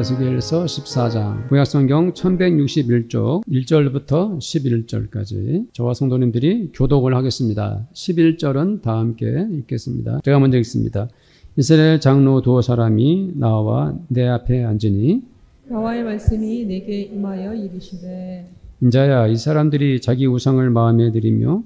에스겔서 14장, 구약성경 1161쪽 1절부터 11절까지 저와 성도님들이 교독을 하겠습니다. 11절은 다 함께 읽겠습니다. 제가 먼저 읽습니다. 이스라엘 장로 두어 사람이 나와 내 앞에 앉으니 여호와의 말씀이 내게 임하여 이르시되, 인자야, 이 사람들이 자기 우상을 마음에 들이며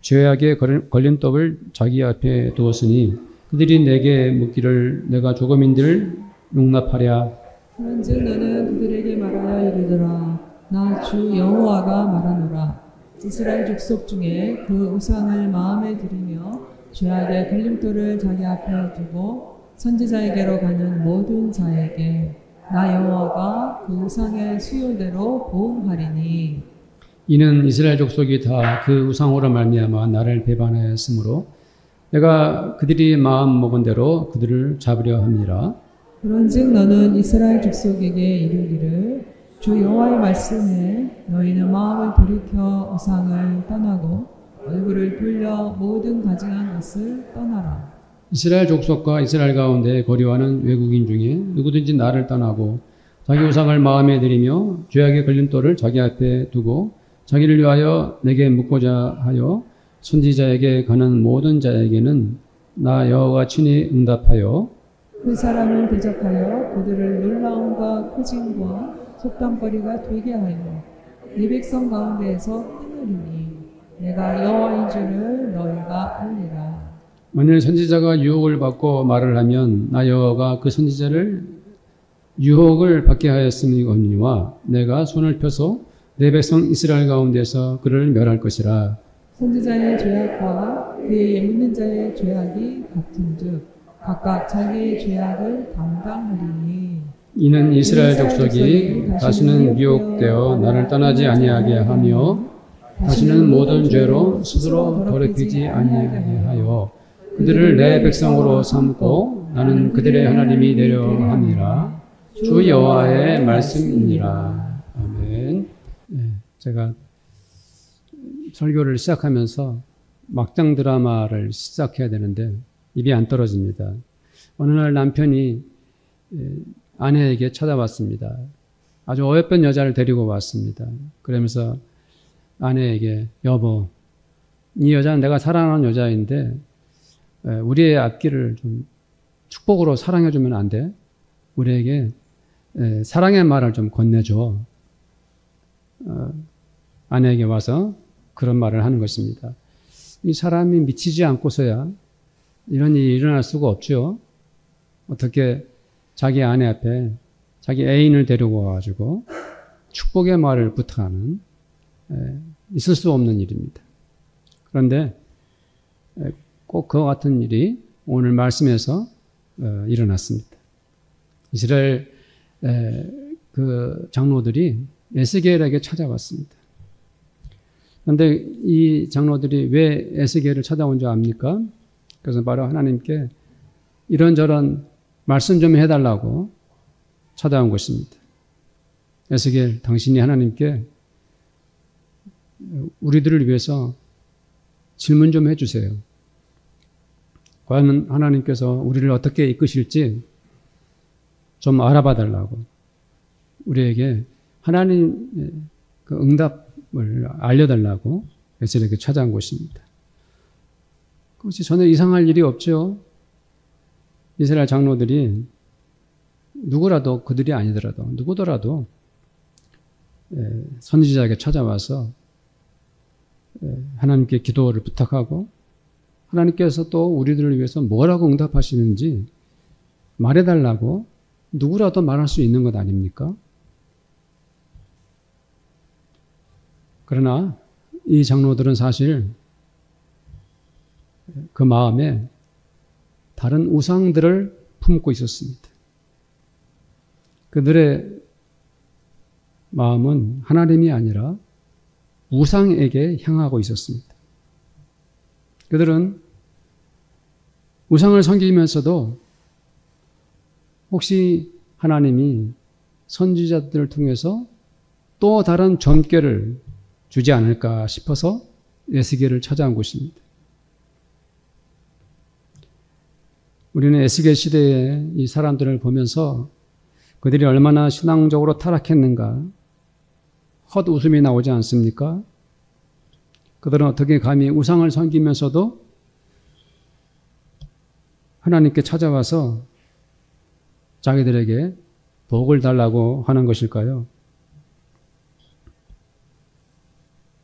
죄악의 걸림돌을 자기 앞에 두었으니 그들이 내게 묻기를 내가 조거민들을 용납하랴. 그런즉 너는 그들에게 말하여 이르더라. 나 주 여호와가 말하노라. 이스라엘 족속 중에 그 우상을 마음에 들이며 죄악의 걸림돌을 자기 앞에 두고 선지자에게로 가는 모든 자에게 나 여호와가 그 우상의 수요대로 보응하리니. 이는 이스라엘 족속이 다 그 우상으로 말미암아 나를 배반하였으므로 내가 그들이 마음 먹은 대로 그들을 잡으려 함이라. 그런즉 너는 이스라엘 족속에게 이르기를 주 여호와의 말씀에 너희는 마음을 돌이켜 우상을 떠나고 얼굴을 돌려 모든 가증한 것을 떠나라. 이스라엘 족속과 이스라엘 가운데 거류하는 외국인 중에 누구든지 나를 떠나고 자기 우상을 마음에 들이며 죄악의 걸림돌을 자기 앞에 두고 자기를 위하여 내게 묻고자 하여 선지자에게 가는 모든 자에게는 나 여호와가 친히 응답하여 그 사람을 대적하여 그들을 놀라움과 표징과 속담거리가 되게 하여 네 백성 가운데에서 끊으리니 내가 여호와인 줄을 너희가 알리라. 만일 선지자가 유혹을 받고 말을 하면 나 여호와가 그 선지자를 유혹을 받게 하였음이거니와 내가 손을 펴서 내 백성 이스라엘 가운데서 그를 멸할 것이라. 선지자의 죄악과 그의 묻는 자의 죄악이 같은즉 각각 자기의 죄악을 담당하리니. 이는 이스라엘 족속이 다시는 미혹되어 나를 떠나지 아니하게 하며 다시는 모든 죄로 스스로 돌이키지 아니하게 하여 그들을 내 백성으로 삼고 나는 그들의 하나님이 되려 함이라. 주 여호와의 말씀이니라. 아멘. 제가 설교를 시작하면서 막장 드라마를 시작해야 되는데 입이 안 떨어집니다. 어느 날 남편이 아내에게 찾아왔습니다. 아주 어여쁜 여자를 데리고 왔습니다. 그러면서 아내에게 여보, 이 여자는 내가 사랑하는 여자인데 우리의 앞길을 좀 축복으로 사랑해주면 안 돼? 우리에게 사랑의 말을 좀 건네줘. 아내에게 와서 그런 말을 하는 것입니다. 이 사람이 미치지 않고서야 이런 일이 일어날 수가 없죠. 어떻게 자기 아내 앞에 자기 애인을 데리고 와가지고 축복의 말을 부탁하는 있을 수 없는 일입니다. 그런데 꼭 그와 같은 일이 오늘 말씀에서 일어났습니다. 이스라엘 그 장로들이 에스겔에게 찾아왔습니다. 그런데 이 장로들이 왜 에스겔을 찾아온 줄 압니까? 그래서 바로 하나님께 이런저런 말씀 좀 해달라고 찾아온 것입니다. 에스겔, 당신이 하나님께 우리들을 위해서 질문 좀 해주세요. 과연 하나님께서 우리를 어떻게 이끄실지 좀 알아봐 달라고 우리에게 하나님의 그 응답을 알려달라고 에스겔에게 찾아온 것입니다. 그것이 전혀 이상할 일이 없죠. 이스라엘 장로들이 누구라도 그들이 아니더라도 누구더라도 선지자에게 찾아와서 하나님께 기도를 부탁하고 하나님께서 또 우리들을 위해서 뭐라고 응답하시는지 말해달라고 누구라도 말할 수 있는 것 아닙니까? 그러나 이 장로들은 사실 그 마음에 다른 우상들을 품고 있었습니다. 그들의 마음은 하나님이 아니라 우상에게 향하고 있었습니다. 그들은 우상을 섬기면서도 혹시 하나님이 선지자들을 통해서 또 다른 점괘를 주지 않을까 싶어서 에스겔을 찾아온 것입니다. 우리는 에스겔 시대의 이 사람들을 보면서 그들이 얼마나 신앙적으로 타락했는가 헛웃음이 나오지 않습니까? 그들은 어떻게 감히 우상을 섬기면서도 하나님께 찾아와서 자기들에게 복을 달라고 하는 것일까요?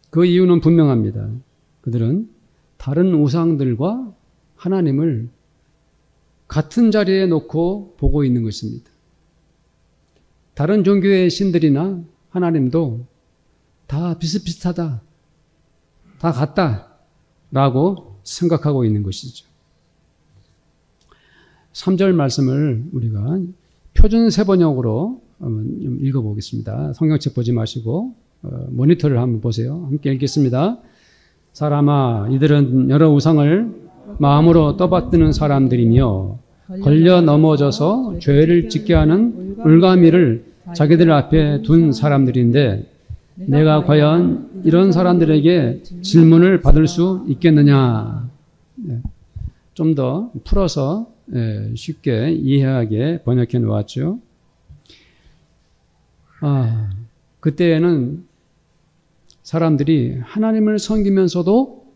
그 이유는 분명합니다. 그들은 다른 우상들과 하나님을 같은 자리에 놓고 보고 있는 것입니다. 다른 종교의 신들이나 하나님도 다 비슷비슷하다, 다 같다 라고 생각하고 있는 것이죠. 3절 말씀을 우리가 표준 세번역으로 좀 읽어보겠습니다. 성경책 보지 마시고 모니터를 한번 보세요. 함께 읽겠습니다. 사람아, 이들은 여러 우상을 마음으로 떠받드는 사람들이며 걸려 넘어져서 죄를 짓게 하는 울가미를 자기들 앞에 둔 사람들인데 내가 과연 이런 사람들에게 질문을 받을 수 있겠느냐. 좀 더 풀어서 쉽게 이해하게 번역해 놓았죠. 그때에는 사람들이 하나님을 섬기면서도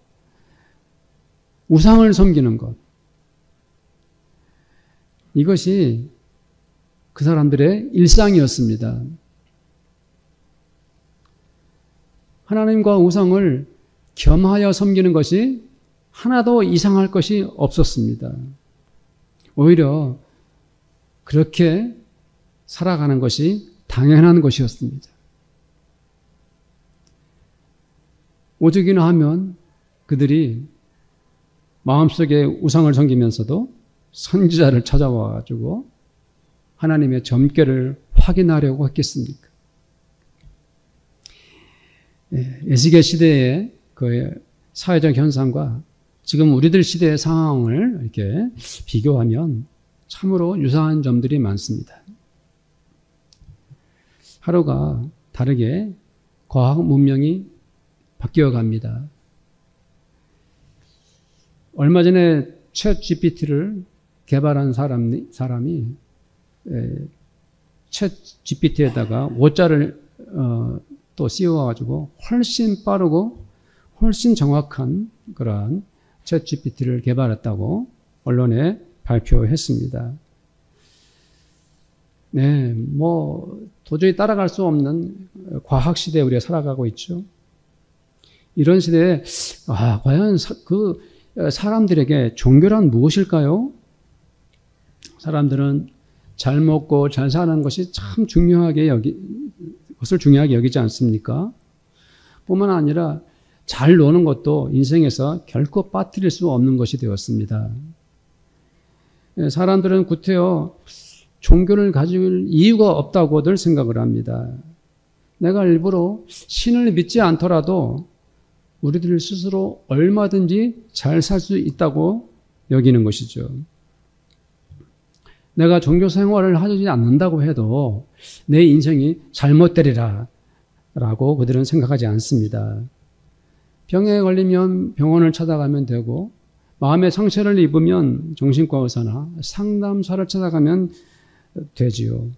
우상을 섬기는 것, 이것이 그 사람들의 일상이었습니다. 하나님과 우상을 겸하여 섬기는 것이 하나도 이상할 것이 없었습니다. 오히려 그렇게 살아가는 것이 당연한 것이었습니다. 오죽이나 하면 그들이 마음속에 우상을 섬기면서도 선지자를 찾아와가지고 하나님의 점괘를 확인하려고 했겠습니까? 에스겔 시대의 그 사회적 현상과 지금 우리들 시대의 상황을 이렇게 비교하면 참으로 유사한 점들이 많습니다. 하루가 다르게 과학 문명이 바뀌어 갑니다. 얼마 전에 챗 GPT를 개발한 사람이 챗 GPT에다가 오자를 또 씌워가지고 훨씬 빠르고 훨씬 정확한 그러한 챗 GPT를 개발했다고 언론에 발표했습니다. 네, 도저히 따라갈 수 없는 과학 시대에 우리가 살아가고 있죠. 이런 시대에 과연 그 사람들에게 종교란 무엇일까요? 사람들은 잘 먹고 잘 사는 것이 참 것을 중요하게 여기지 않습니까? 뿐만 아니라 잘 노는 것도 인생에서 결코 빠뜨릴 수 없는 것이 되었습니다. 사람들은 구태여 종교를 가질 이유가 없다고들 생각을 합니다. 내가 일부러 신을 믿지 않더라도 우리들 스스로 얼마든지 잘 살 수 있다고 여기는 것이죠. 내가 종교 생활을 하지 않는다고 해도 내 인생이 잘못되리라 라고 그들은 생각하지 않습니다. 병에 걸리면 병원을 찾아가면 되고 마음의 상처를 입으면 정신과 의사나 상담사를 찾아가면 되지요.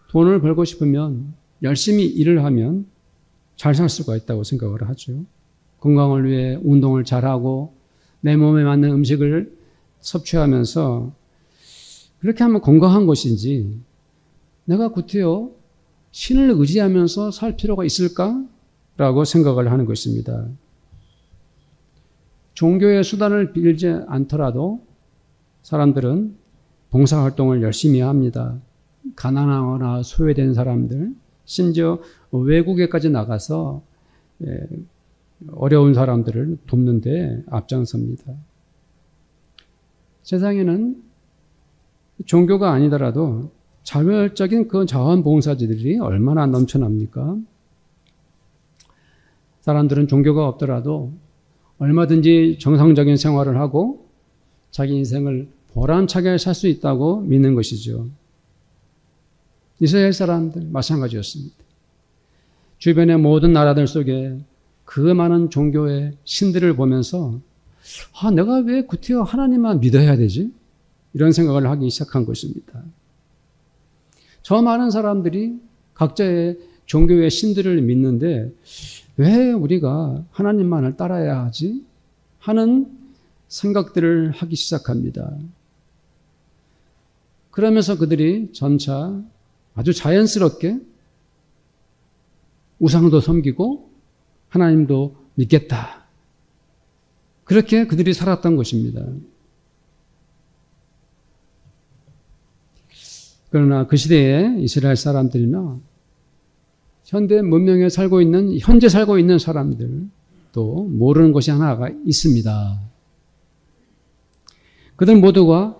돈을 벌고 싶으면 열심히 일을 하면 잘 살 수가 있다고 생각을 하죠. 건강을 위해 운동을 잘하고 내 몸에 맞는 음식을 섭취하면서 그렇게 하면 건강한 것인지 내가 구태여 신을 의지하면서 살 필요가 있을까라고 생각을 하는 것입니다. 종교의 수단을 빌지 않더라도 사람들은 봉사활동을 열심히 합니다. 가난하거나 소외된 사람들, 심지어 외국에까지 나가서 어려운 사람들을 돕는 데 앞장섭니다. 세상에는 종교가 아니더라도 자발적인 그 자원봉사자들이 얼마나 넘쳐납니까? 사람들은 종교가 없더라도 얼마든지 정상적인 생활을 하고 자기 인생을 보람차게 살 수 있다고 믿는 것이죠. 이스라엘 사람들 마찬가지였습니다. 주변의 모든 나라들 속에 그 많은 종교의 신들을 보면서 내가 왜 구태여 하나님만 믿어야 되지? 이런 생각을 하기 시작한 것입니다. 저 많은 사람들이 각자의 종교의 신들을 믿는데 왜 우리가 하나님만을 따라야 하지? 하는 생각들을 하기 시작합니다. 그러면서 그들이 점차 아주 자연스럽게 우상도 섬기고 하나님도 믿겠다. 그렇게 그들이 살았던 것입니다. 그러나 그 시대에 이스라엘 사람들이나 현대 문명에 살고 있는, 현재 살고 있는 사람들도 모르는 것이 하나가 있습니다. 그들 모두가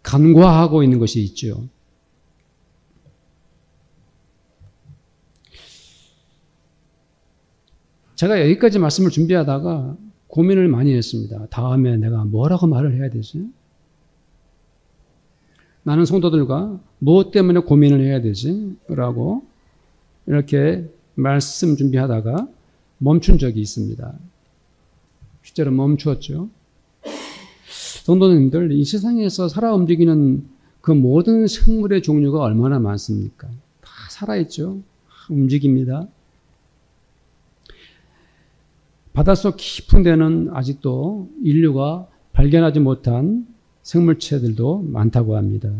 간과하고 있는 것이 있죠. 제가 여기까지 말씀을 준비하다가 고민을 많이 했습니다. 다음에 내가 뭐라고 말을 해야 되지? 나는 성도들과 무엇 때문에 고민을 해야 되지? 라고 이렇게 말씀 준비하다가 멈춘 적이 있습니다. 실제로 멈추었죠. 성도님들, 이 세상에서 살아 움직이는 그 모든 생물의 종류가 얼마나 많습니까? 다 살아있죠. 움직입니다. 바닷속 깊은 데는 아직도 인류가 발견하지 못한 생물체들도 많다고 합니다.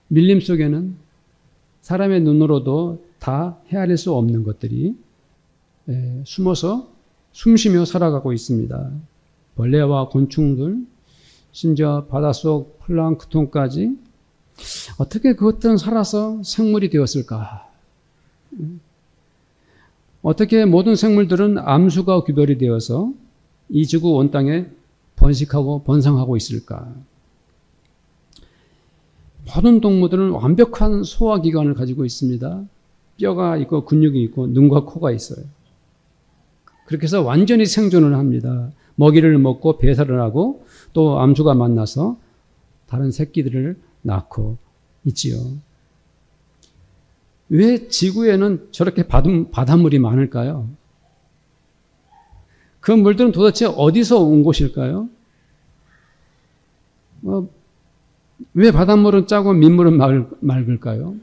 밀림 속에는 사람의 눈으로도 다 헤아릴 수 없는 것들이 숨어서 숨쉬며 살아가고 있습니다. 벌레와 곤충들, 심지어 바닷속 플랑크톤까지 어떻게 그것들은 살아서 생물이 되었을까? 어떻게 모든 생물들은 암수가 구별이 되어서 이 지구 온 땅에 번식하고 번성하고 있을까? 모든 동물들은 완벽한 소화기관을 가지고 있습니다. 뼈가 있고 근육이 있고 눈과 코가 있어요. 그렇게 해서 완전히 생존을 합니다. 먹이를 먹고 배설을 하고 또 암수가 만나서 다른 새끼들을 낳고 있지요. 왜 지구에는 저렇게 바닷물이 많을까요? 그 물들은 도대체 어디서 온 것일까요? 왜 바닷물은 짜고 민물은 맑을까요?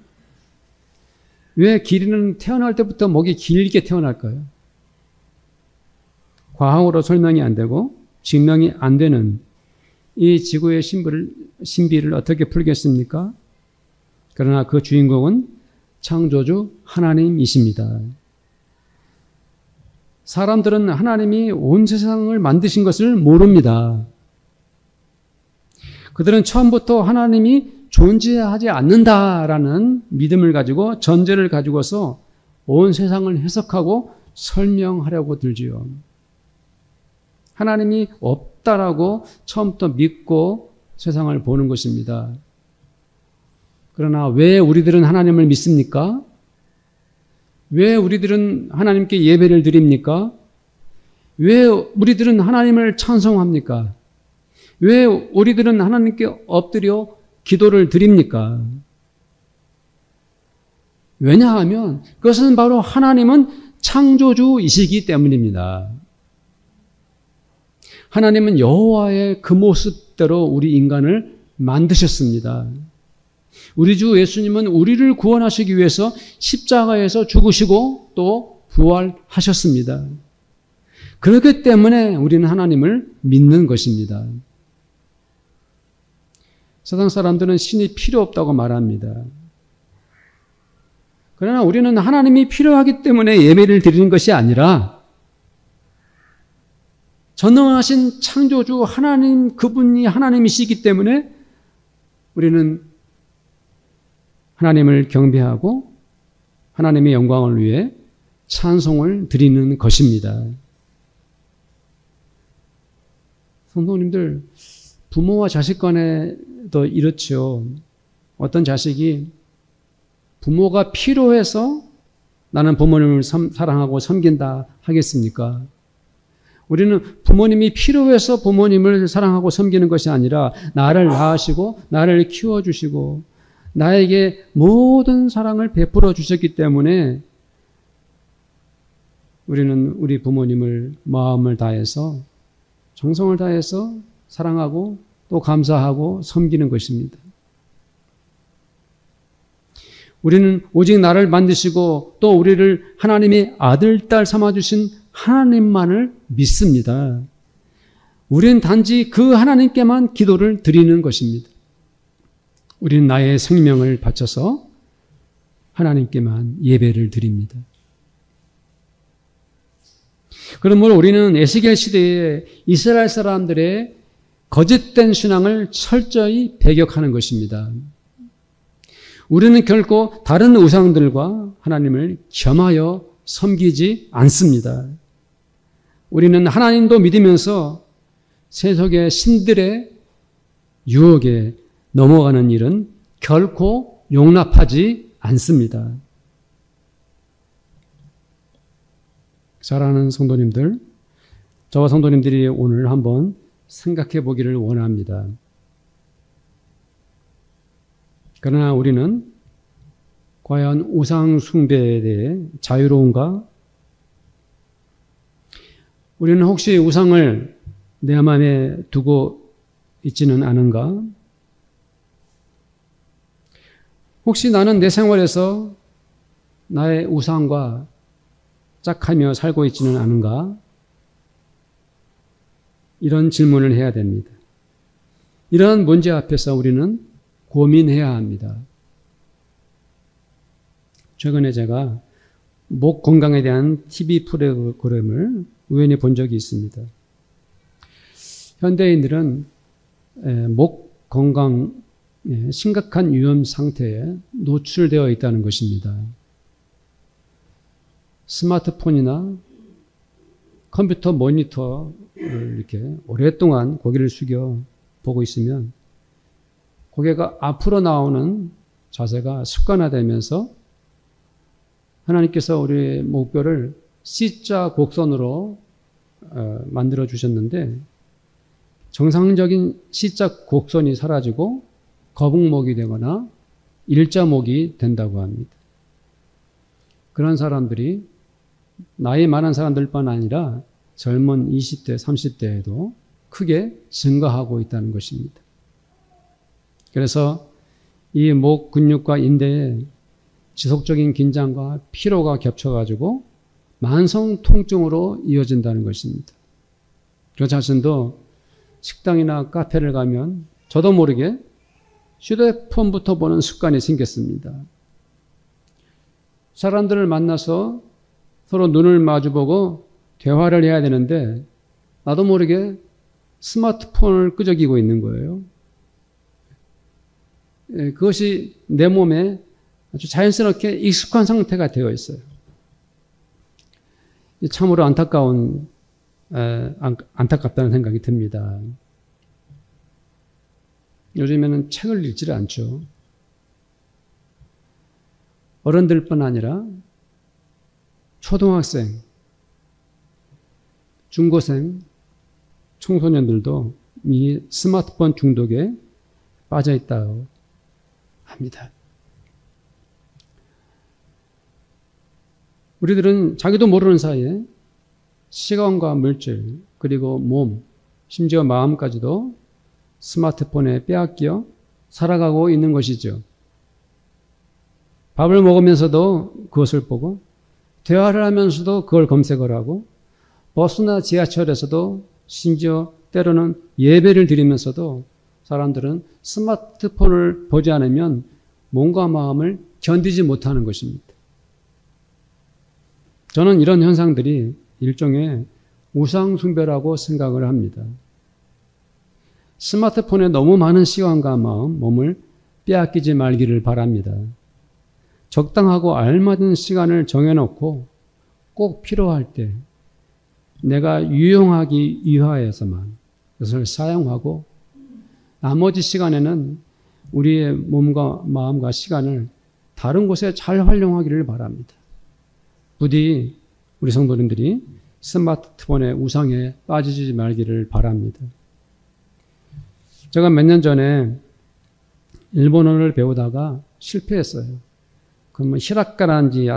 왜 기린은 태어날 때부터 목이 길게 태어날까요? 과학으로 설명이 안 되고 증명이 안 되는 이 지구의 신비를 어떻게 풀겠습니까? 그러나 그 주인공은 창조주 하나님이십니다. 사람들은 하나님이 온 세상을 만드신 것을 모릅니다. 그들은 처음부터 하나님이 존재하지 않는다라는 믿음을 가지고 전제를 가지고서 온 세상을 해석하고 설명하려고 들지요. 하나님이 없다라고 처음부터 믿고 세상을 보는 것입니다. 그러나 왜 우리들은 하나님을 믿습니까? 왜 우리들은 하나님께 예배를 드립니까? 왜 우리들은 하나님을 찬송합니까? 왜 우리들은 하나님께 엎드려 기도를 드립니까? 왜냐하면 그것은 바로 하나님은 창조주이시기 때문입니다. 하나님은 여호와의 그 모습대로 우리 인간을 만드셨습니다. 우리 주 예수님은 우리를 구원하시기 위해서 십자가에서 죽으시고 또 부활하셨습니다. 그렇기 때문에 우리는 하나님을 믿는 것입니다. 세상 사람들은 신이 필요 없다고 말합니다. 그러나 우리는 하나님이 필요하기 때문에 예배를 드리는 것이 아니라 전능하신 창조주 하나님, 그분이 하나님이시기 때문에 우리는 하나님을 경배하고 하나님의 영광을 위해 찬송을 드리는 것입니다. 성도님들, 부모와 자식 간에도 이렇죠. 어떤 자식이 부모가 필요해서 나는 부모님을 사랑하고 섬긴다 하겠습니까? 우리는 부모님이 필요해서 부모님을 사랑하고 섬기는 것이 아니라 나를 낳으시고 나를 키워주시고 나에게 모든 사랑을 베풀어 주셨기 때문에 우리는 우리 부모님을 마음을 다해서 정성을 다해서 사랑하고 또 감사하고 섬기는 것입니다. 우리는 오직 나를 만드시고 또 우리를 하나님의 아들, 딸 삼아주신 하나님만을 믿습니다. 우리는 단지 그 하나님께만 기도를 드리는 것입니다. 우리는 나의 생명을 바쳐서 하나님께만 예배를 드립니다. 그러므로 우리는 에스겔 시대에 이스라엘 사람들의 거짓된 신앙을 철저히 배격하는 것입니다. 우리는 결코 다른 우상들과 하나님을 겸하여 섬기지 않습니다. 우리는 하나님도 믿으면서 세속의 신들의 유혹에 넘어가는 일은 결코 용납하지 않습니다. 사랑하는 성도님들, 저와 성도님들이 오늘 한번 생각해 보기를 원합니다. 그러나 우리는 과연 우상 숭배에 대해 자유로운가? 우리는 혹시 우상을 내 마음에 두고 있지는 않은가? 혹시 나는 내 생활에서 나의 우상과 짝하며 살고 있지는 않은가? 이런 질문을 해야 됩니다. 이러한 문제 앞에서 우리는 고민해야 합니다. 최근에 제가 목 건강에 대한 TV 프로그램을 우연히 본 적이 있습니다. 현대인들은 목 건강에 심각한 위험 상태에 노출되어 있다는 것입니다. 스마트폰이나 컴퓨터 모니터를 이렇게 오랫동안 고개를 숙여 보고 있으면 고개가 앞으로 나오는 자세가 습관화되면서 하나님께서 우리의 목뼈를 C자 곡선으로 만들어 주셨는데 정상적인 C자 곡선이 사라지고 거북목이 되거나 일자목이 된다고 합니다. 그런 사람들이 나이 많은 사람들뿐 아니라 젊은 20대, 30대에도 크게 증가하고 있다는 것입니다. 그래서 이 목 근육과 인대에 지속적인 긴장과 피로가 겹쳐가지고 만성 통증으로 이어진다는 것입니다. 저 자신도 식당이나 카페를 가면 저도 모르게 휴대폰부터 보는 습관이 생겼습니다. 사람들을 만나서 서로 눈을 마주보고 대화를 해야 되는데 나도 모르게 스마트폰을 끄적이고 있는 거예요. 그것이 내 몸에 아주 자연스럽게 익숙한 상태가 되어 있어요. 참으로 안타깝다는 생각이 듭니다. 요즘에는 책을 읽지를 않죠. 어른들뿐 아니라 초등학생, 중고생, 청소년들도 이 스마트폰 중독에 빠져 있다고 합니다. 우리들은 자기도 모르는 사이에 시간과 물질, 그리고 몸, 심지어 마음까지도 스마트폰에 빼앗겨 살아가고 있는 것이죠. 밥을 먹으면서도 그것을 보고, 대화를 하면서도 그걸 검색을 하고, 버스나 지하철에서도 심지어 때로는 예배를 드리면서도 사람들은 스마트폰을 보지 않으면 몸과 마음을 견디지 못하는 것입니다. 저는 이런 현상들이 일종의 우상숭배라고 생각을 합니다. 스마트폰에 너무 많은 시간과 마음, 몸을 빼앗기지 말기를 바랍니다. 적당하고 알맞은 시간을 정해놓고 꼭 필요할 때 내가 유용하기 위하여서만 그것을 사용하고 나머지 시간에는 우리의 몸과 마음과 시간을 다른 곳에 잘 활용하기를 바랍니다. 부디 우리 성도님들이 스마트폰의 우상에 빠지지 말기를 바랍니다. 제가 몇 년 전에 일본어를 배우다가 실패했어요. 그러면 히라카나인지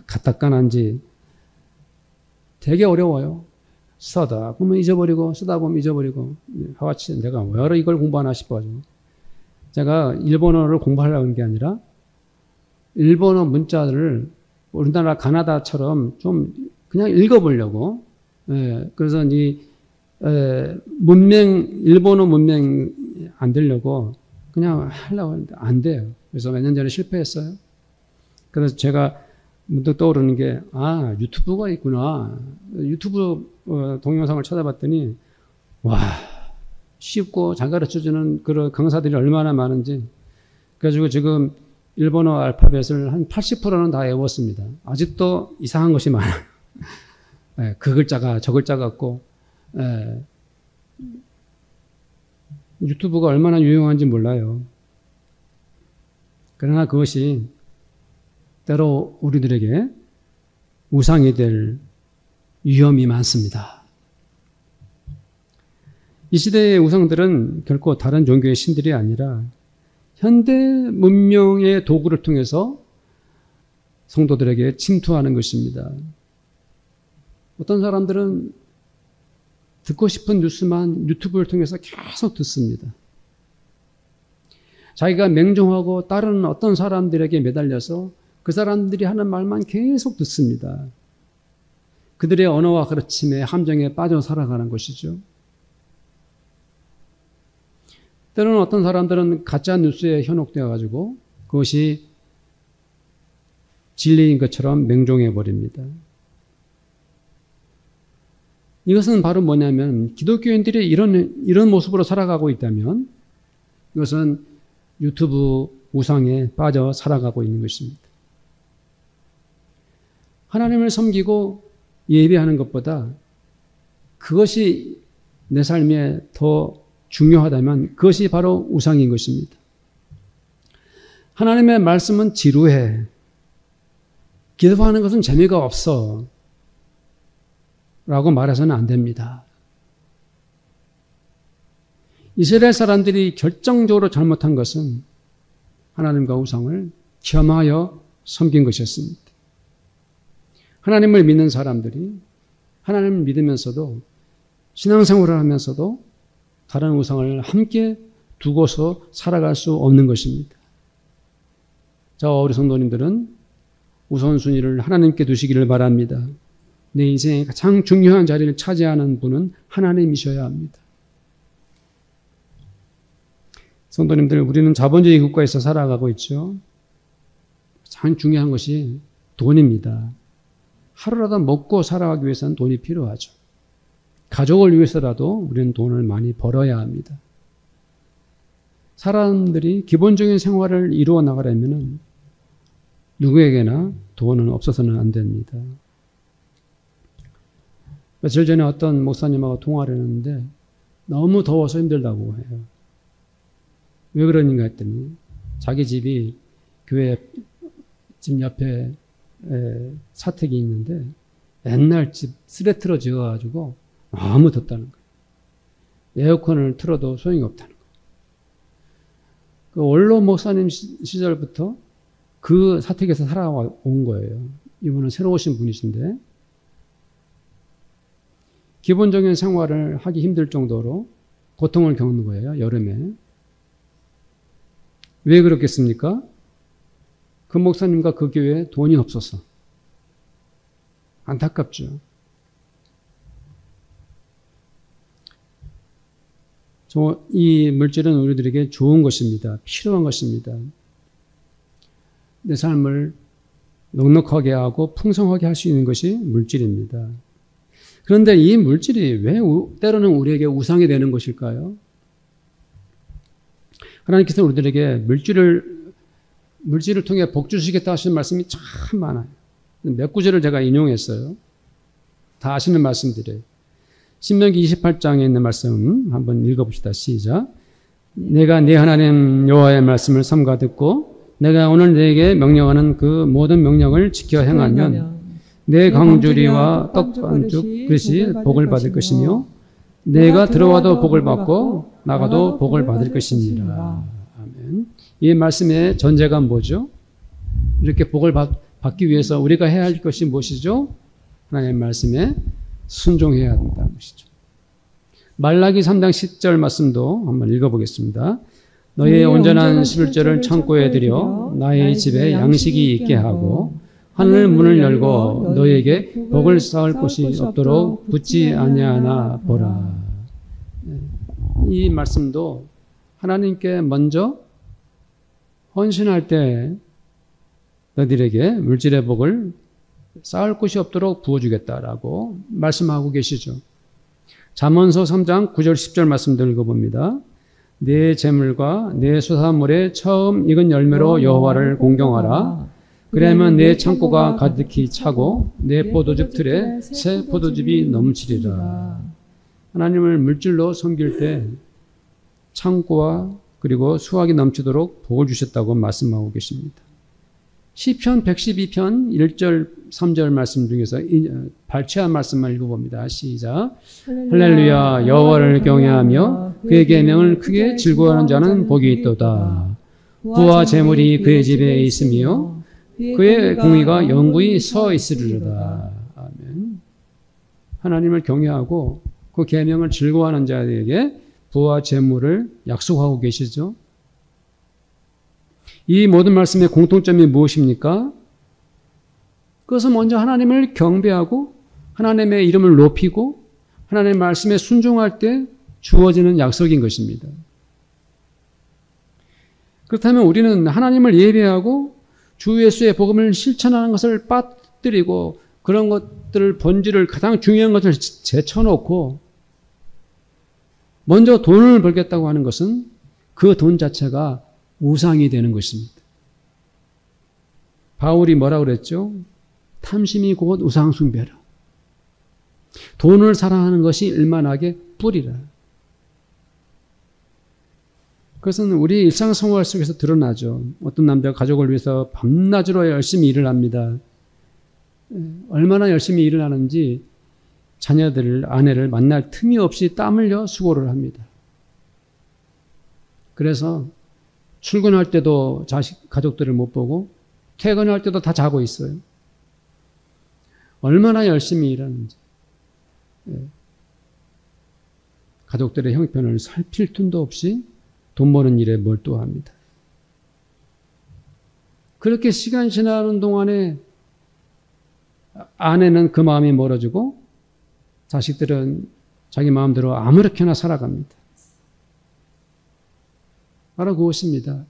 가타카나인지 되게 어려워요. 쓰다 보면 잊어버리고 쓰다 보면 잊어버리고 하와치 내가 왜 이걸 공부하나 싶어가지고 제가 일본어를 공부하려고 하는 게 아니라 일본어 문자를 우리나라 가나다처럼 좀 그냥 읽어보려고. 그래서 일본어 문맹 안 되려고 그냥 하려고 하는데 안 돼요. 그래서 몇 년 전에 실패했어요. 그래서 제가 문득 떠오르는 게, 유튜브가 있구나. 유튜브 동영상을 찾아봤더니, 와, 쉽고 잘 가르쳐주는 그런 강사들이 얼마나 많은지. 그래가지고 지금 일본어 알파벳을 한 80%는 다 외웠습니다. 아직도 이상한 것이 많아요. 그 글자가 저 글자 같고, 유튜브가 얼마나 유용한지 몰라요. 그러나 그것이 때로 우리들에게 우상이 될 위험이 많습니다. 이 시대의 우상들은 결코 다른 종교의 신들이 아니라 현대 문명의 도구를 통해서 성도들에게 침투하는 것입니다. 어떤 사람들은 듣고 싶은 뉴스만 유튜브를 통해서 계속 듣습니다. 자기가 맹종하고 따르는 어떤 사람들에게 매달려서 그 사람들이 하는 말만 계속 듣습니다. 그들의 언어와 가르침에 함정에 빠져 살아가는 것이죠. 때로는 어떤 사람들은 가짜 뉴스에 현혹되어 가지고 그것이 진리인 것처럼 맹종해 버립니다. 이것은 바로 뭐냐면 기독교인들이 이런 모습으로 살아가고 있다면 이것은 유튜브 우상에 빠져 살아가고 있는 것입니다. 하나님을 섬기고 예배하는 것보다 그것이 내 삶에 더 중요하다면 그것이 바로 우상인 것입니다. 하나님의 말씀은 지루해. 기도하는 것은 재미가 없어. 라고 말해서는 안 됩니다. 이스라엘 사람들이 결정적으로 잘못한 것은 하나님과 우상을 겸하여 섬긴 것이었습니다. 하나님을 믿는 사람들이 하나님을 믿으면서도 신앙생활을 하면서도 다른 우상을 함께 두고서 살아갈 수 없는 것입니다. 저와 우리 성도님들은 우선순위를 하나님께 두시기를 바랍니다. 내 인생의 가장 중요한 자리를 차지하는 분은 하나님이셔야 합니다. 성도님들, 우리는 자본주의 국가에서 살아가고 있죠. 가장 중요한 것이 돈입니다. 하루라도 먹고 살아가기 위해서는 돈이 필요하죠. 가족을 위해서라도 우리는 돈을 많이 벌어야 합니다. 사람들이 기본적인 생활을 이루어 나가려면 누구에게나 돈은 없어서는 안 됩니다. 며칠 전에 어떤 목사님하고 통화를 했는데 너무 더워서 힘들다고 해요. 왜 그러는가 했더니 자기 집이 교회 집 옆에 사택이 있는데 옛날 집 쓰레트로 지어가지고 너무 덥다는 거예요. 에어컨을 틀어도 소용이 없다는 거예요. 그 원로 목사님 시절부터 그 사택에서 살아온 거예요. 이분은 새로 오신 분이신데 기본적인 생활을 하기 힘들 정도로 고통을 겪는 거예요. 여름에. 왜 그렇겠습니까? 그 목사님과 그 교회에 돈이 없어서. 안타깝죠. 이 물질은 우리들에게 좋은 것입니다. 필요한 것입니다. 내 삶을 넉넉하게 하고 풍성하게 할 수 있는 것이 물질입니다. 그런데 이 물질이 왜 때로는 우리에게 우상이 되는 것일까요? 하나님께서 우리들에게 물질을 통해 복 주시겠다 하시는 말씀이 참 많아요. 몇 구절을 제가 인용했어요. 다 아시는 말씀들이에요. 신명기 28장에 있는 말씀 한번 읽어봅시다. 시작. 내가 네 하나님 여호와의 말씀을 삼가 듣고 내가 오늘 네게 명령하는 그 모든 명령을 지켜 행하면 내 광주리와 떡반죽 그릇이 복을 받을 것이며 내가 들어와도 복을 받고 나가도 복을 받을 것이니라. 아멘. 이 말씀의 전제가 뭐죠? 이렇게 복을 받기 위해서 우리가 해야 할 것이 무엇이죠? 하나님의 말씀에 순종해야 한다는 것이죠. 말라기 3장 10절 말씀도 한번 읽어보겠습니다. 너의 온전한 11절을 창고에 들여 나의 집에 양식이 있게 하고 하늘 문을 열고 너에게 복을 쌓을 곳이 없도록 붙지 아니하나 보라. 이 말씀도 하나님께 먼저 헌신할 때 너희들에게 물질의 복을 쌓을 곳이 없도록 부어주겠다라고 말씀하고 계시죠. 잠언서 3장 9절 10절 말씀들 읽어봅니다. 내 재물과 내 수산물의 처음 익은 열매로 여호와를 공경하라. 그러면 내 창고가 가득히 차고 내 포도즙 틀에 새 포도즙이 넘치리라. 하나님을 물질로 섬길 때 창고와 그리고 수확이 넘치도록 복을 주셨다고 말씀하고 계십니다. 시편 112편 1절 3절 말씀 중에서 발췌한 말씀만 읽어봅니다. 시작. 할렐루야 여호와를 경외하며 그의 계명을 크게 즐거워하는 자는 복이 있도다. 부와 재물이 그의 집에 있으며 그의 공의가 영구히 서 있으리로다. 아멘. 하나님을 경외하고 그 계명을 즐거워하는 자에게 부와 재물을 약속하고 계시죠. 이 모든 말씀의 공통점이 무엇입니까? 그것은 먼저 하나님을 경배하고 하나님의 이름을 높이고 하나님의 말씀에 순종할 때 주어지는 약속인 것입니다. 그렇다면 우리는 하나님을 예배하고 주 예수의 복음을 실천하는 것을 빠뜨리고 그런 것들을 본질을 가장 중요한 것을 제쳐놓고 먼저 돈을 벌겠다고 하는 것은 그 돈 자체가 우상이 되는 것입니다. 바울이 뭐라고 그랬죠? 탐심이 곧 우상 숭배라. 돈을 사랑하는 것이 일만하게 뿌리라. 그것은 우리 일상생활 속에서 드러나죠. 어떤 남자가 가족을 위해서 밤낮으로 열심히 일을 합니다. 얼마나 열심히 일을 하는지 자녀들을, 아내를 만날 틈이 없이 땀 흘려 수고를 합니다. 그래서 출근할 때도 가족들을 못 보고 퇴근할 때도 다 자고 있어요. 얼마나 열심히 일하는지. 가족들의 형편을 살필 틈도 없이 돈 버는 일에 몰두합니다. 그렇게 시간이 지나는 동안에 아내는 그 마음이 멀어지고 자식들은 자기 마음대로 아무렇게나 살아갑니다. 바로 그것입니다.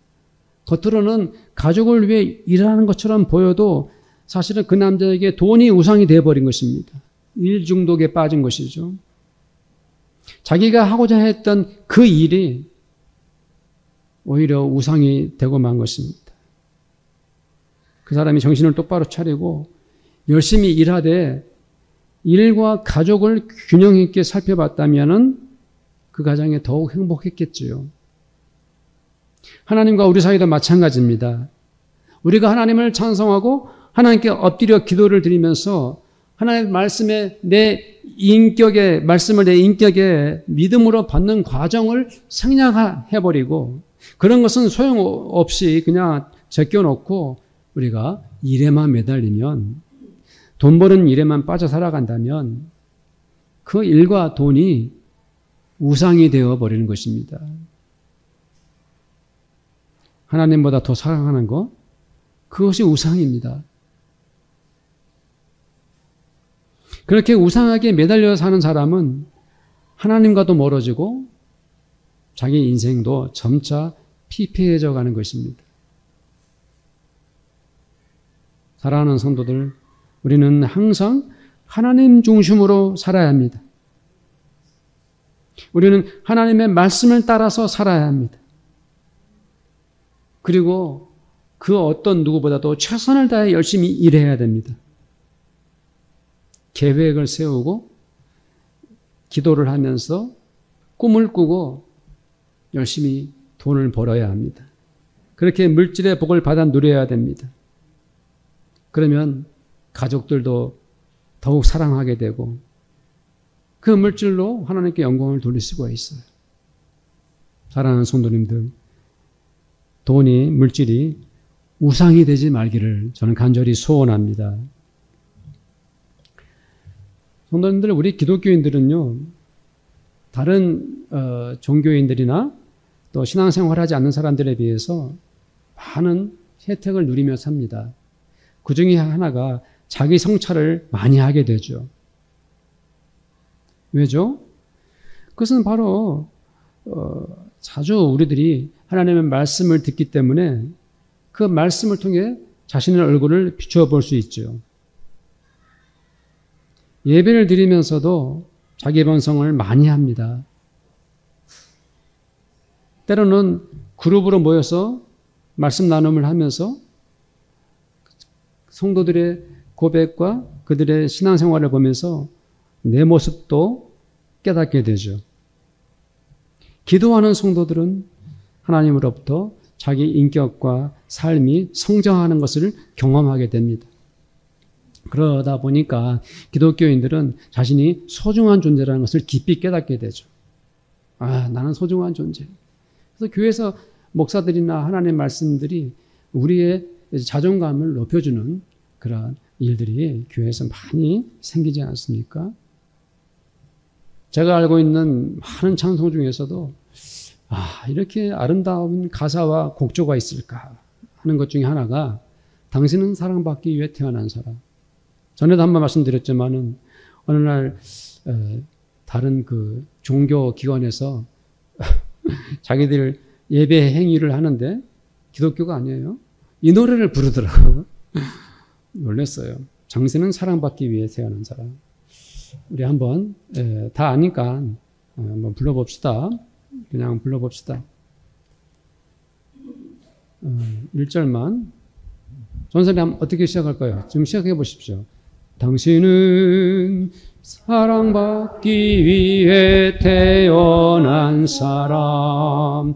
겉으로는 가족을 위해 일하는 것처럼 보여도 사실은 그 남자에게 돈이 우상이 되어버린 것입니다. 일 중독에 빠진 것이죠. 자기가 하고자 했던 그 일이 오히려 우상이 되고 만 것입니다. 그 사람이 정신을 똑바로 차리고 열심히 일하되 일과 가족을 균형 있게 살펴봤다면 그 가정에 더욱 행복했겠지요. 하나님과 우리 사이도 마찬가지입니다. 우리가 하나님을 찬송하고 하나님께 엎드려 기도를 드리면서 하나님의 말씀에 말씀을 내 인격에 믿음으로 받는 과정을 생략해버리고 그런 것은 소용없이 그냥 제껴놓고 우리가 일에만 매달리면 돈 버는 일에만 빠져 살아간다면 그 일과 돈이 우상이 되어버리는 것입니다. 하나님보다 더 사랑하는 것, 그것이 우상입니다. 그렇게 우상하게 매달려 사는 사람은 하나님과도 멀어지고 자기 인생도 점차 피폐해져 가는 것입니다. 사랑하는 성도들, 우리는 항상 하나님 중심으로 살아야 합니다. 우리는 하나님의 말씀을 따라서 살아야 합니다. 그리고 그 어떤 누구보다도 최선을 다해 열심히 일해야 됩니다. 계획을 세우고 기도를 하면서 꿈을 꾸고 열심히 돈을 벌어야 합니다. 그렇게 물질의 복을 받아 누려야 됩니다. 그러면 가족들도 더욱 사랑하게 되고 그 물질로 하나님께 영광을 돌릴 수가 있어요. 사랑하는 성도님들, 돈이, 물질이 우상이 되지 말기를 저는 간절히 소원합니다. 성도님들, 우리 기독교인들은요, 다른 종교인들이나 또 신앙생활하지 않는 사람들에 비해서 많은 혜택을 누리며 삽니다. 그 중에 하나가 자기 성찰을 많이 하게 되죠. 왜죠? 그것은 바로 자주 우리들이 하나님의 말씀을 듣기 때문에 그 말씀을 통해 자신의 얼굴을 비추어 볼 수 있죠. 예배를 드리면서도 자기 반성을 많이 합니다. 때로는 그룹으로 모여서 말씀 나눔을 하면서 성도들의 고백과 그들의 신앙생활을 보면서 내 모습도 깨닫게 되죠. 기도하는 성도들은 하나님으로부터 자기 인격과 삶이 성장하는 것을 경험하게 됩니다. 그러다 보니까 기독교인들은 자신이 소중한 존재라는 것을 깊이 깨닫게 되죠. 아, 나는 소중한 존재. 그래서 교회에서 목사들이나 하나님의 말씀들이 우리의 자존감을 높여주는 그런 일들이 교회에서 많이 생기지 않습니까? 제가 알고 있는 많은 찬송 중에서도 이렇게 아름다운 가사와 곡조가 있을까 하는 것 중에 하나가 당신은 사랑받기 위해 태어난 사람. 전에도 한번 말씀드렸지만은 어느 날 다른 그 종교 기관에서 자기들 예배 행위를 하는데 기독교가 아니에요. 이 노래를 부르더라고요. 놀랐어요. 당신은 사랑받기 위해 태어난 사람. 우리 한번 다 아니까 한번 불러봅시다. 그냥 불러봅시다. 1절만. 전선이 어떻게 시작할까요? 지금 시작해 보십시오. 당신은 사랑받기 위해 태어난 사람.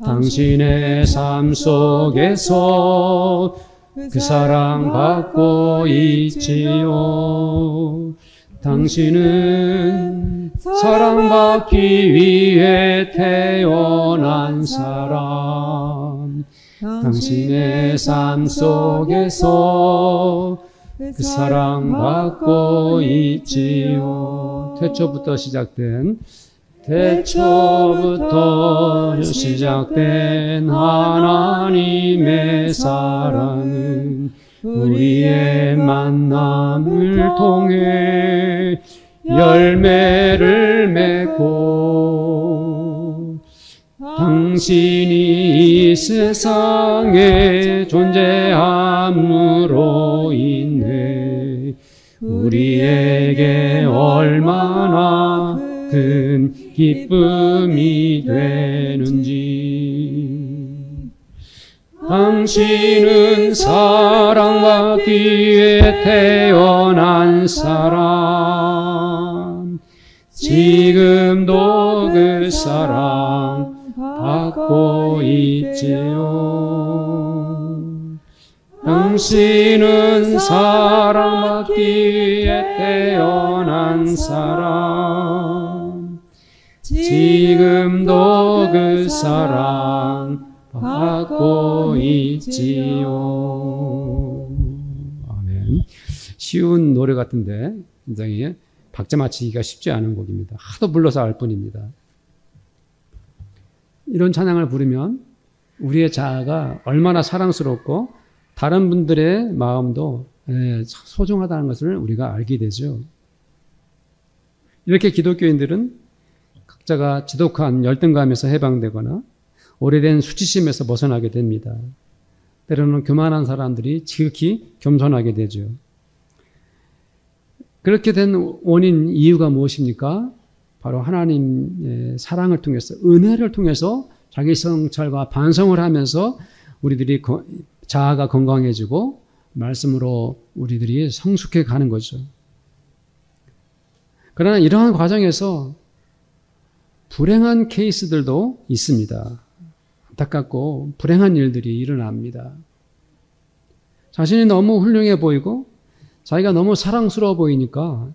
당신의 삶 속에서 그 사랑받고 있지요. 당신은 사랑받기 위해 태어난 사람. 당신의 삶 속에서 그 사랑받고 있지요. 태초부터 시작된 하나님의 사랑은 우리의 만남을 통해 열매를 맺고 당신이 이 세상에 존재함으로 인해 우리에게 얼마나 큰 기쁨이 되는지. 당신은 사랑받기 위해 태어난 사람. 지금도 그 사랑 받고 있지요. 당신은 사랑받기 위해 태어난 사람. 지금도 그 사랑 받고 있지요. 아멘. 쉬운 노래 같은데 굉장히 박자 맞추기가 쉽지 않은 곡입니다. 하도 불러서 알 뿐입니다. 이런 찬양을 부르면 우리의 자아가 얼마나 사랑스럽고 다른 분들의 마음도 소중하다는 것을 우리가 알게 되죠. 이렇게 기독교인들은 각자가 지독한 열등감에서 해방되거나 오래된 수치심에서 벗어나게 됩니다. 때로는 교만한 사람들이 지극히 겸손하게 되죠. 그렇게 된 원인, 이유가 무엇입니까? 바로 하나님의 사랑을 통해서, 은혜를 통해서 자기 성찰과 반성을 하면서 우리들이 자아가 건강해지고 말씀으로 우리들이 성숙해 가는 거죠. 그러나 이러한 과정에서 불행한 케이스들도 있습니다. 안타깝고 불행한 일들이 일어납니다. 자신이 너무 훌륭해 보이고 자기가 너무 사랑스러워 보이니까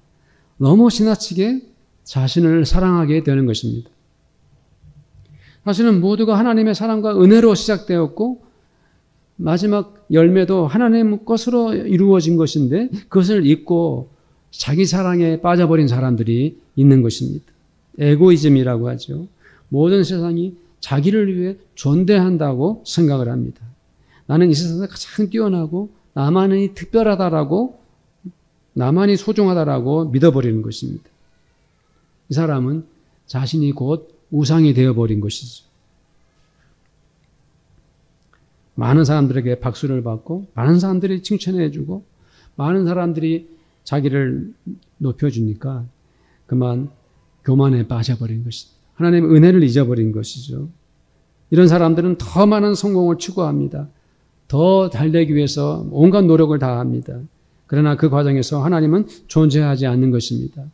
너무 지나치게 자신을 사랑하게 되는 것입니다. 사실은 모두가 하나님의 사랑과 은혜로 시작되었고 마지막 열매도 하나님 것으로 이루어진 것인데 그것을 잊고 자기 사랑에 빠져버린 사람들이 있는 것입니다. 에고이즘이라고 하죠. 모든 세상이 자기를 위해 존대한다고 생각을 합니다. 나는 이 세상에서 가장 뛰어나고 나만이 특별하다라고, 나만이 소중하다라고 믿어버리는 것입니다. 이 사람은 자신이 곧 우상이 되어버린 것이죠. 많은 사람들에게 박수를 받고, 많은 사람들이 칭찬해주고, 많은 사람들이 자기를 높여주니까 그만 교만에 빠져버린 것입니다. 하나님의 은혜를 잊어버린 것이죠. 이런 사람들은 더 많은 성공을 추구합니다. 더 잘되기 위해서 온갖 노력을 다합니다. 그러나 그 과정에서 하나님은 존재하지 않는 것입니다.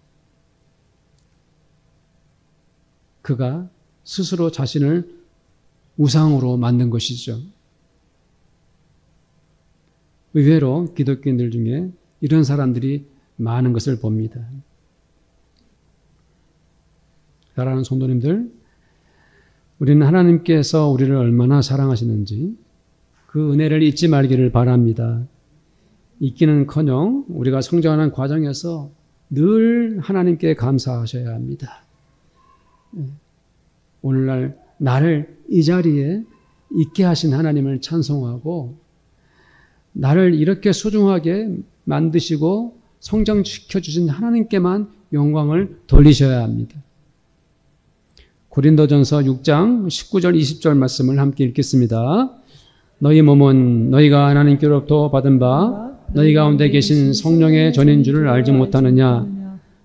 그가 스스로 자신을 우상으로 만든 것이죠. 의외로 기독교인들 중에 이런 사람들이 많은 것을 봅니다. 사랑하는 성도님들, 우리는 하나님께서 우리를 얼마나 사랑하시는지 그 은혜를 잊지 말기를 바랍니다. 잊기는커녕 우리가 성장하는 과정에서 늘 하나님께 감사하셔야 합니다. 오늘날 나를 이 자리에 있게 하신 하나님을 찬송하고, 나를 이렇게 소중하게 만드시고 성장시켜 주신 하나님께만 영광을 돌리셔야 합니다. 고린도전서 6장 19절 20절 말씀을 함께 읽겠습니다. 너희 몸은 너희가 하나님께로부터 받은 바 너희 가운데 계신 성령의 전인 줄을 알지 못하느냐.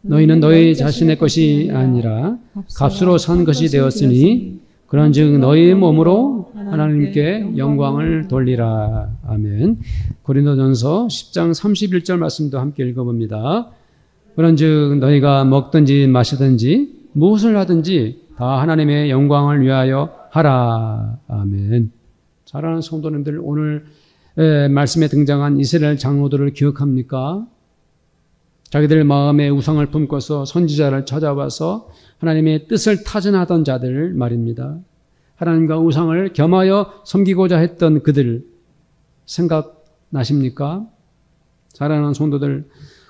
너희는 너희 자신의 것이 아니라 값으로 산 것이 되었으니 그런즉 너희 몸으로 하나님께 영광을 돌리라. 아멘. 고린도전서 10장 31절 말씀도 함께 읽어봅니다. 그런즉 너희가 먹든지 마시든지 무엇을 하든지 다 하나님의 영광을 위하여 하라. 아멘. 사랑하는 성도님들, 오늘 말씀에 등장한 이스라엘 장로들을 기억합니까? 자기들 마음에 우상을 품고서 선지자를 찾아와서 하나님의 뜻을 타진하던 자들 말입니다. 하나님과 우상을 겸하여 섬기고자 했던 그들 생각나십니까? 사랑하는 성도들,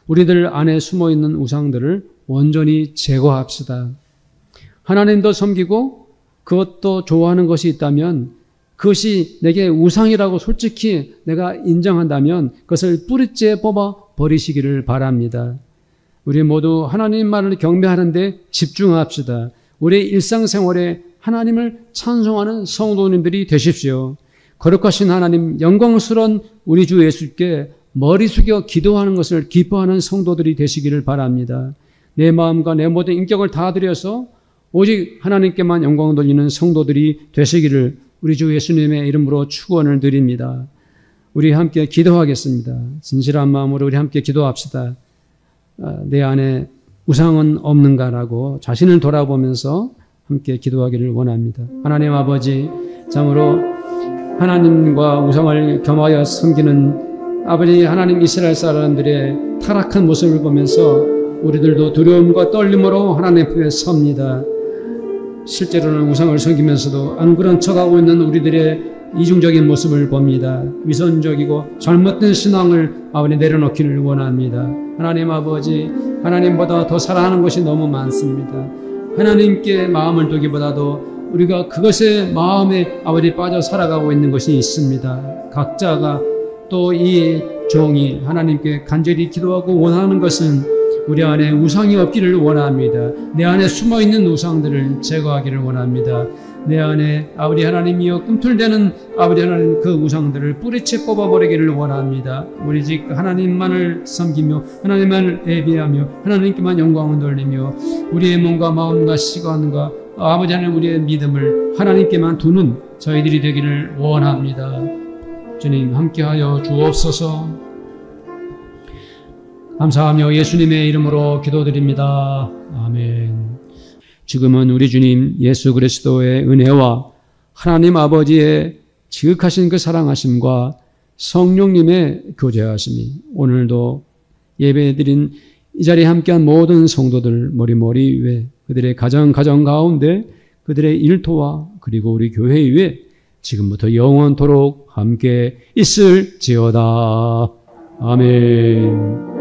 우리들 안에 숨어있는 우상들을 온전히 제거합시다. 하나님도 섬기고 그것도 좋아하는 것이 있다면, 그것이 내게 우상이라고 솔직히 내가 인정한다면 그것을 뿌리째 뽑아 버리시기를 바랍니다. 우리 모두 하나님만을 경배하는 데 집중합시다. 우리의 일상생활에 하나님을 찬송하는 성도님들이 되십시오. 거룩하신 하나님, 영광스러운 우리 주 예수께 머리 숙여 기도하는 것을 기뻐하는 성도들이 되시기를 바랍니다. 내 마음과 내 모든 인격을 다 들여서 오직 하나님께만 영광을 돌리는 성도들이 되시기를 우리 주 예수님의 이름으로 축원을 드립니다. 우리 함께 기도하겠습니다. 진실한 마음으로 우리 함께 기도합시다. 내 안에 우상은 없는가라고 자신을 돌아보면서 함께 기도하기를 원합니다. 하나님 아버지, 참으로 하나님과 우상을 겸하여 섬기는 아버지 하나님 이스라엘 사람들의 타락한 모습을 보면서 우리들도 두려움과 떨림으로 하나님 앞에 섭니다. 실제로는 우상을 섬기면서도 안 그런 척하고 있는 우리들의 이중적인 모습을 봅니다. 위선적이고 잘못된 신앙을 아버지 내려놓기를 원합니다. 하나님 아버지, 하나님보다 더 사랑하는 것이 너무 많습니다. 하나님께 마음을 두기보다도 우리가 그것에 마음에 아버지 빠져 살아가고 있는 것이 있습니다. 각자가 또 이 종이 하나님께 간절히 기도하고 원하는 것은 우리 안에 우상이 없기를 원합니다. 내 안에 숨어있는 우상들을 제거하기를 원합니다. 내 안에 아버지 하나님이여 꿈틀대는 아버지 하나님 그 우상들을 뿌리채 뽑아버리기를 원합니다. 우리 즉 하나님만을 섬기며 하나님만을 예배하며 하나님께만 영광을 돌리며 우리의 몸과 마음과 시간과 아버지 하나님 우리의 믿음을 하나님께만 두는 저희들이 되기를 원합니다. 주님 함께하여 주옵소서. 감사하며 예수님의 이름으로 기도드립니다. 아멘. 지금은 우리 주님 예수 그리스도의 은혜와 하나님 아버지의 지극하신 그 사랑하심과 성령님의 교제하심이 오늘도 예배드린 이 자리에 함께한 모든 성도들 머리머리 위에 그들의 가정 가운데 그들의 일터와 그리고 우리 교회 위에 지금부터 영원토록 함께 있을지어다. 아멘.